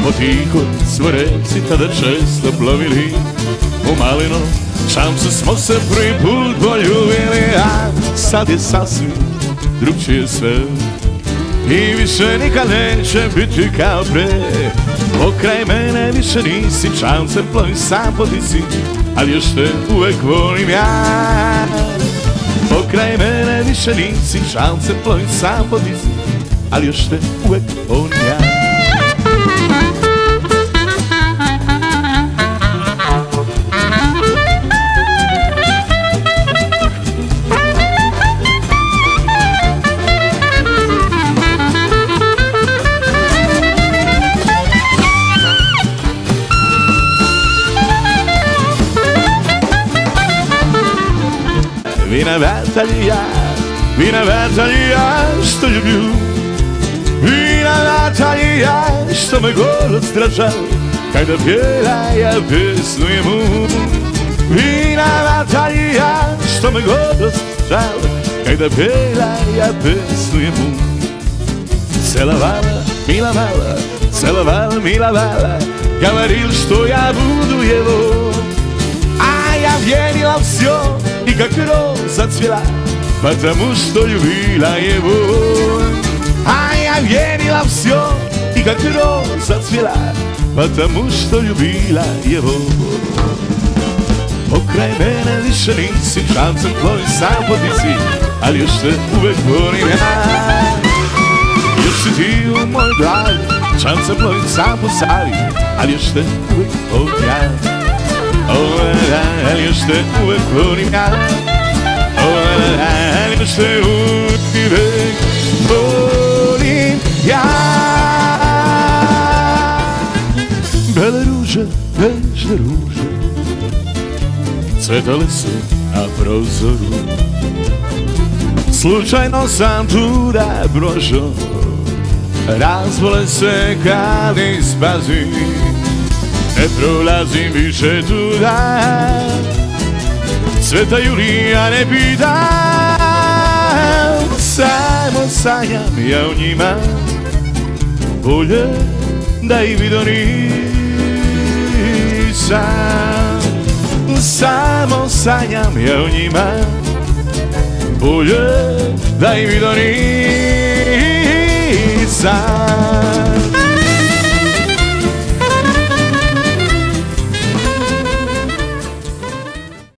smo tiho svoj reci tada često plovili u malinu. Čamcu smo se prvi put poljubili, a sad je sasvim drugčije sve. I više nikad neće biti kao pre. Pokraj mene više nisi, čamcem plovim sam po Tisi, ali još te uvek volim ja. Pokraj mene više nisi, čamcem plovim sam po Tisi, ali još te uvek volim ja. Vi na vrtalji ja što ljublju, vi na vrtalji ja što me golo stražal, kada pjela ja pesnujem mu. Vi na vrtalji ja što me golo stražal, kada pjela ja pesnujem mu. Celovala, milovala, celovala, milovala, говорил, что я буду его, а я верила все. И как роза цвела, потому что любила его. А я верила все, и как роза цвела, потому что любила его. Pokraj mene više nisi, čamcem plovim sam po Tisi, ali još te uvek volim ja. Još si ti u mojoj glavi, čamcem plovim sam po Savi, ali još te uvek volim ja. Ali još te uvek volim ja. Ali još te uvek volim ja. Bele ruže, bežne ruže, cvetale su na prozoru. Slučajno sam tuda prošao, razvole se kad ispazim, ne prolazim više tuda. Sveta Julija ne pitam, samo sanjam ja o njima, bolje da ih vidio nisam. Samo sanjam ja o njima, bolje da ih vidio nisam.